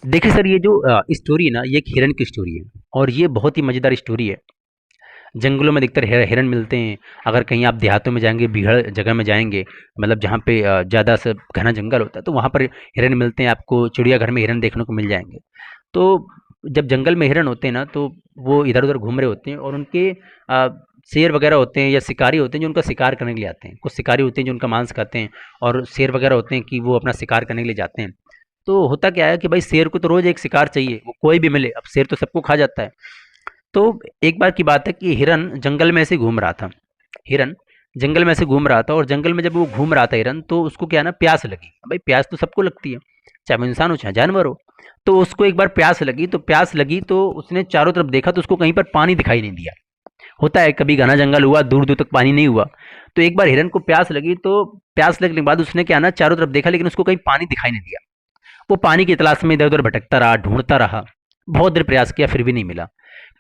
देखिए सर, ये जो स्टोरी है ना, ये एक हिरन की स्टोरी है और ये बहुत ही मज़ेदार स्टोरी है। जंगलों में अधिकतर हिरन मिलते हैं। अगर कहीं आप देहातों में जाएँगे, बीहड़ जगह में जाएँगे, मतलब जहाँ पे ज़्यादा से घना जंगल होता है, तो वहाँ पर हिरन मिलते हैं। आपको चिड़ियाघर में हिरन देखने को मिल जाएँगे। तो जब जंगल में हिरन होते हैं ना, तो वो इधर-उधर घूम रहे होते हैं और उनके शेर वगैरह होते हैं या शिकारी होते हैं जो उनका शिकार करने के लिए आते हैं। कुछ शिकारी होते हैं जो उनका मांस खाते हैं और शेर वगैरह होते हैं कि वो अपना शिकार करने के लिए जाते हैं। तो होता क्या है कि भाई शेर को तो रोज़ एक शिकार चाहिए, वो कोई भी मिले, अब शेर तो सबको खा जाता है। तो एक बार की बात है कि हिरन जंगल में ऐसे घूम रहा था। हिरन जंगल में ऐसे घूम रहा था और जंगल में जब वो घूम रहा था हिरन, तो उसको क्या है ना, प्यास लगी। भाई प्यास तो सबको लगती है, चाहे वो इंसान हो चाहे जानवर हो। तो उसको एक बार प्यास लगी, तो उसने चारों तरफ देखा, तो उसको कहीं पर पानी दिखाई नहीं दिया। होता है कभी घना जंगल हुआ, दूर दूर तक पानी नहीं हुआ। तो एक बार हिरन को प्यास लगी, तो प्यास लगने के बाद उसने क्या ना चारों तरफ देखा, लेकिन उसको कहीं पानी दिखाई नहीं दिया। वो पानी की तलाश में इधर उधर भटकता रहा, ढूंढता रहा। बहुत देर प्रयास किया, फिर भी नहीं मिला।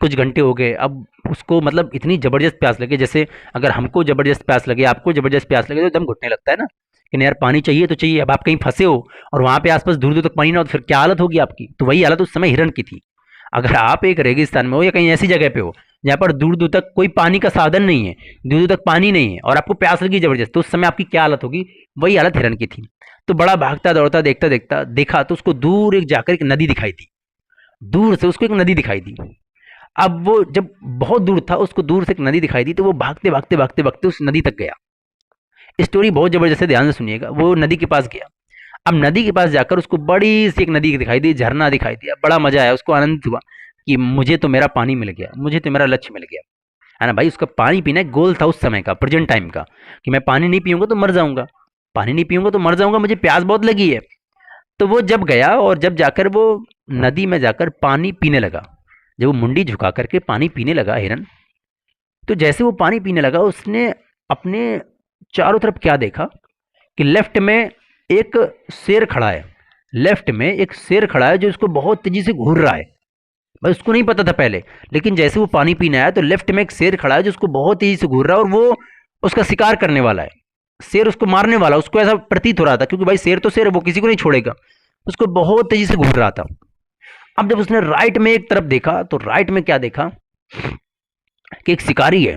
कुछ घंटे हो गए। अब उसको मतलब इतनी ज़बरदस्त प्यास लगी, जैसे अगर हमको ज़बरदस्त प्यास लगे, आपको ज़बरदस्त प्यास लगे, तो दम घुटने लगता है ना कि नहीं यार, पानी चाहिए तो चाहिए। अब आप कहीं फंसे हो और वहाँ पे आसपास दूर दूर तक पानी ना हो, तो फिर क्या हालत होगी आपकी। तो वही हालत उस समय हिरन की थी। अगर आप एक रेगिस्तान में हो या कहीं ऐसी जगह पे हो जहाँ पर दूर दूर तक कोई पानी का साधन नहीं है, दूर दूर तक पानी नहीं है और आपको प्यास लगी जबरदस्त, तो उस समय आपकी क्या हालत होगी। वही हालत हिरन की थी। तो बड़ा भागता दौड़ता, देखता देखता देखा, तो उसको दूर एक जाकर एक नदी दिखाई दी। दूर से उसको एक नदी दिखाई दी। अब वो जब बहुत दूर था, उसको दूर से एक नदी दिखाई दी, तो वो भागते भागते भागते भागते उस नदी तक गया। स्टोरी बहुत जबरदस्त है, ध्यान से सुनिएगा। वो नदी के पास गया। अब नदी के पास जाकर उसको बड़ी सी एक नदी दिखाई दी, झरना दिखाई दिया। बड़ा मजा आया, उसको आनंद हुआ कि मुझे तो मेरा पानी मिल गया, मुझे तो मेरा लक्ष्य मिल गया। है ना भाई, उसका पानी पीना एक गोल था उस समय का, प्रेजेंट टाइम का, कि मैं पानी नहीं पीऊंगा तो मर जाऊंगा, पानी नहीं पीऊंगा तो मर जाऊंगा, मुझे प्यास बहुत लगी है। तो वो जब गया और जब जाकर वो नदी में जाकर पानी पीने लगा, जब वो मुंडी झुका करके पानी पीने लगा हिरन, तो जैसे वो पानी पीने लगा, उसने अपने चारों तरफ क्या देखा कि लेफ्ट में एक शेर खड़ा है। लेफ्ट में एक शेर खड़ा है जो इसको बहुत तेजी से घूर रहा है। भाई उसको नहीं पता था पहले, लेकिन जैसे वो पानी पीने आया, तो लेफ्ट में एक शेर खड़ा है जो उसको बहुत तेजी से घूर रहा है और वो उसका शिकार करने वाला है। शेर उसको मारने वाला, उसको ऐसा प्रतीत हो रहा था, क्योंकि भाई शेर तो शेर है, वो किसी को नहीं छोड़ेगा। उसको बहुत तेजी से घूर रहा था। अब जब उसने राइट में एक तरफ देखा, तो राइट में क्या देखा कि एक शिकारी है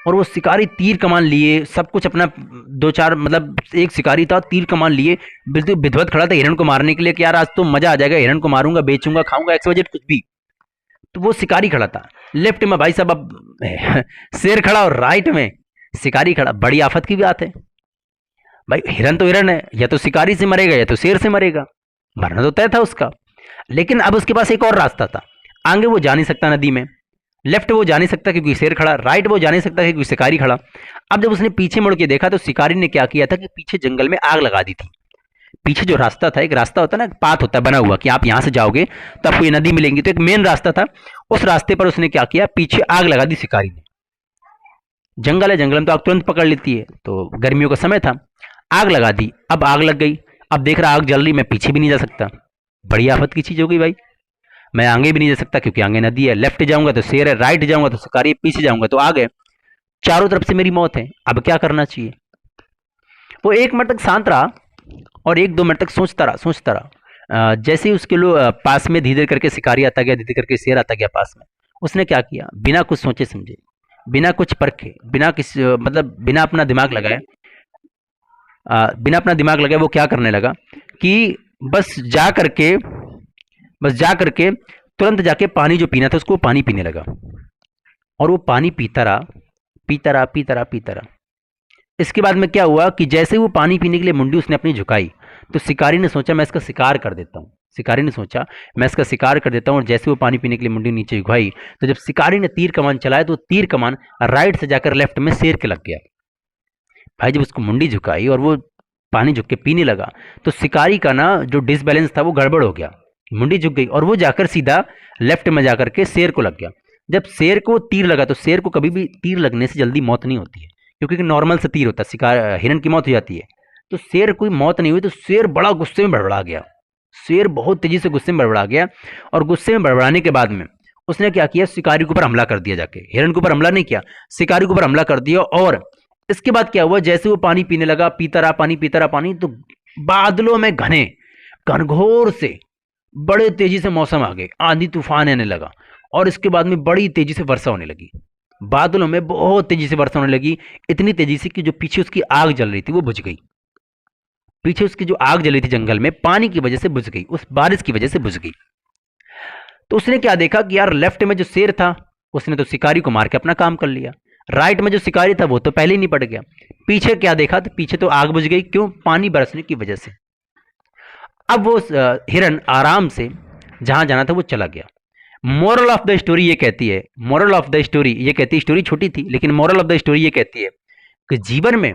और वो शिकारी तीर कमान लिए, सब कुछ अपना, दो चार मतलब एक शिकारी था, तीर कमान लिए, बिल्कुल विधिवत खड़ा था हिरण को मारने के लिए कि यार आज तो मजा आ जाएगा, हिरण को मारूंगा, बेचूंगा, खाऊंगा, एक्स वाई जेड कुछ भी। तो वो शिकारी खड़ा था। लेफ्ट में भाई साहब अब शेर खड़ा और राइट में शिकारी खड़ा। बड़ी आफत की बात है भाई, हिरन तो हिरन है, या तो शिकारी से मरेगा या तो शेर से मरेगा। मरना तो तय था उसका। लेकिन अब उसके पास एक और रास्ता था। आगे वो जा नहीं सकता नदी में, लेफ्ट वो जा नहीं सकता क्योंकि शेर खड़ा, राइट वो जा नहीं सकता क्योंकि शिकारी खड़ा। अब जब उसने पीछे मुड़ के देखा, तो शिकारी ने क्या किया था कि पीछे जंगल में आग लगा दी थी। पीछे जो रास्ता था, एक रास्ता होता है ना, पाथ होता है बना हुआ कि आप यहां से जाओगे तो आपको ये नदी मिलेंगी, तो एक मेन रास्ता था। उस रास्ते पर उसने क्या किया, पीछे आग लगा दी शिकारी ने। जंगल है, जंगल में तो आग तुरंत पकड़ लेती है, तो गर्मियों का समय था, आग लगा दी। अब आग लग गई। अब देख रहा आग जल रही, मैं पीछे भी नहीं जा सकता। बड़ी आफत की चीज हो गई भाई। मैं आगे भी नहीं जा सकता क्योंकि आगे नदी है, लेफ्ट जाऊंगा तो शेर है, राइट जाऊंगा तो शिकारी है, पीछे जाऊंगा तो आग है। चारों तरफ से मेरी मौत है। अब क्या करना चाहिए। वो एक मिनट तक शांत रहा और एक दो मिनट तक सोचता रहा, सोचता रहा। जैसे ही उसके लो पास में धीरे करके शिकारी आता गया, धीरे करके शेर आता गया पास में, उसने क्या किया, बिना कुछ सोचे समझे, बिना कुछ परखे, बिना किसी मतलब बिना अपना दिमाग लगाए, बिना अपना दिमाग लगाए वो क्या करने लगा कि बस जा करके बस जा करके तुरंत जाके पानी जो पीना था उसको पानी पीने लगा। और वो पानी पीता रहा, पीता रहा, पीता रहा, पीता रहा। इसके बाद में क्या हुआ कि जैसे वो पानी पीने के लिए मुंडी उसने अपनी झुकाई, तो शिकारी ने सोचा मैं इसका शिकार कर देता हूँ। शिकारी ने सोचा मैं इसका शिकार कर देता हूँ, और जैसे वो पानी पीने के लिए मुंडी नीचे झुकाई, तो जब शिकारी ने तीर कमान चलाया, तो तीर कमान राइट से जाकर लेफ्ट में शेर के लग गया। भाई जब उसको मुंडी झुकाई और वो पानी झुक के पीने लगा, तो शिकारी का ना जो डिसबैलेंस था वो गड़बड़ हो गया। मुंडी झुक गई और वो जाकर सीधा लेफ्ट में जाकर के शेर को लग गया। जब शेर को तीर लगा, तो शेर को कभी भी तीर लगने से जल्दी मौत नहीं होती है, क्योंकि नॉर्मल से तीर होता है, शिकार हिरन की मौत हो जाती है। तो शेर कोई मौत नहीं हुई, तो शेर बड़ा गुस्से में बड़बड़ा गया। शेर बहुत तेजी से गुस्से में बड़बड़ा गया, और गुस्से में बड़बड़ाने के बाद में उसने क्या किया, शिकारी के ऊपर हमला कर दिया। जाके हिरन के ऊपर हमला नहीं किया, शिकारी के ऊपर हमला कर दिया। और इसके बाद क्या हुआ, जैसे वो पानी पीने लगा, पीता रहा पानी, पीता रहा पानी, तो बादलों में घने घनघोर से बड़े तेजी से मौसम आ गए, आंधी तूफान आने लगा और इसके बाद में बड़ी तेजी से वर्षा होने लगी। बादलों में बहुत तेजी से वर्षा होने लगी, इतनी तेजी से कि जो पीछे उसकी आग जल रही थी वो बुझ गई। पीछे उसकी जो आग जली थी जंगल में, पानी की वजह से बुझ गई, उस बारिश की वजह से बुझ गई। तो उसने क्या देखा कि यार लेफ्ट में जो शेर था उसने तो शिकारी को मार के अपना काम कर लिया, राइट में जो शिकारी था वो तो पहले ही निपट गया। पीछे क्या देखा, तो पीछे तो आग बुझ गई, क्यों? पानी बरसने की वजह से। अब वो हिरन आराम से जहां जाना था वो चला गया। मोरल ऑफ द स्टोरी ये कहती है, मोरल ऑफ द स्टोरी ये कहती है, स्टोरी छोटी थी लेकिन मोरल ऑफ द स्टोरी ये कहती है कि जीवन में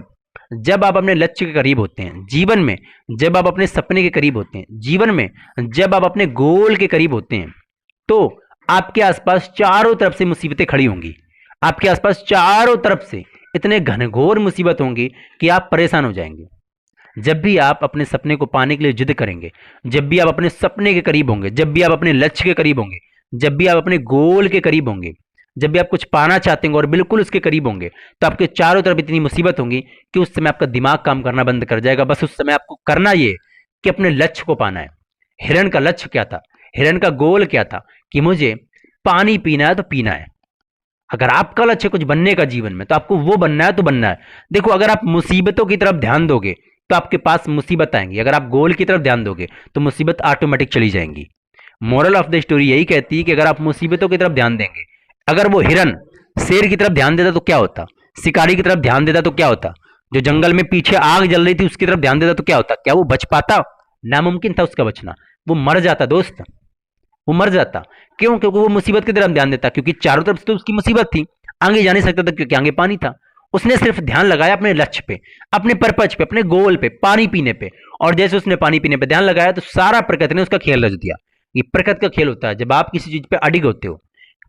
जब आप अपने लक्ष्य के करीब होते हैं, जीवन में जब आप अपने सपने के करीब होते हैं, जीवन में जब आप अपने गोल के करीब होते हैं, तो आपके आसपास चारों तरफ से मुसीबतें खड़ी होंगी। आपके आसपास चारों तरफ से इतने घनघोर मुसीबत होंगी कि आप परेशान हो जाएंगे। जब भी आप अपने सपने को पाने के लिए जिद करेंगे, जब भी आप अपने सपने के करीब होंगे, जब भी आप अपने लक्ष्य के करीब होंगे, जब भी आप अपने गोल के करीब होंगे, जब भी आप कुछ पाना चाहते होंगे और बिल्कुल उसके करीब होंगे, तो आपके चारों तरफ इतनी मुसीबत होंगी कि उस समय आपका दिमाग काम करना बंद कर जाएगा। बस उस समय आपको करना ये कि अपने लक्ष्य को पाना है। हिरण का लक्ष्य क्या था? हिरण का गोल क्या था? कि मुझे पानी पीना है तो पीना है। अगर आपका लक्ष्य कुछ बनने का जीवन में, तो आपको वो बनना है तो बनना है। देखो, अगर आप मुसीबतों की तरफ ध्यान दोगे तो आपके पास मुसीबत आएंगी, अगर आप गोल की तरफ ध्यान दोगे तो मुसीबत ऑटोमेटिक चली जाएंगी। मोरल ऑफ द स्टोरी यही कहती है कि अगर आप मुसीबतों की तरफ ध्यान देंगे, अगर वो हिरन शेर की तरफ ध्यान देता तो क्या होता, शिकारी की तरफ ध्यान देता तो क्या होता, जो जंगल में पीछे आग जल रही थी उसकी तरफ ध्यान देता तो क्या होता? क्या वो बच पाता? नामुमकिन था उसका बचना, वो मर जाता दोस्त, वो मर जाता। क्यों? क्योंकि वो मुसीबत की तरफ ध्यान देता, क्योंकि चारों तरफ से तो उसकी मुसीबत थी, आगे जा नहीं सकता था क्योंकि आगे पानी था। उसने सिर्फ ध्यान लगाया अपने लक्ष्य पे, अपने पर्पज पे, अपने गोल पे, पानी पीने पे। और जैसे उसने पानी पीने पे ध्यान लगाया तो सारा प्रकृति ने उसका खेल रच दिया। ये प्रकृति का खेल होता है, जब आप किसी चीज पे अडिग होते हो,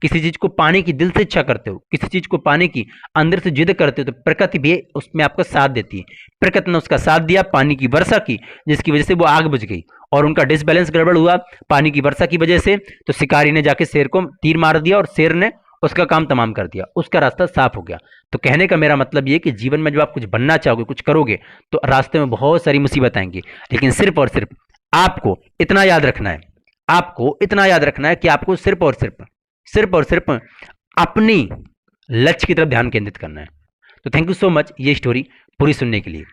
किसी चीज को पाने की दिल से इच्छा करते हो, किसी चीज को पाने की अंदर से जिद करते हो, तो प्रकृति भी उसमें आपका साथ देती है। प्रकृति ने उसका साथ दिया, पानी की वर्षा की, जिसकी वजह से वो आग बुझ गई और उनका डिसबैलेंस गड़बड़ हुआ पानी की वर्षा की वजह से। तो शिकारी ने जाके शेर को तीर मार दिया और शेर ने उसका काम तमाम कर दिया, उसका रास्ता साफ हो गया। तो कहने का मेरा मतलब ये कि जीवन में जब आप कुछ बनना चाहोगे, कुछ करोगे, तो रास्ते में बहुत सारी मुसीबत आएंगी, लेकिन सिर्फ और सिर्फ आपको इतना याद रखना है, आपको इतना याद रखना है कि आपको सिर्फ और सिर्फ अपनी लक्ष्य की तरफ ध्यान केंद्रित करना है। तो थैंक यू सो मच ये स्टोरी पूरी सुनने के लिए।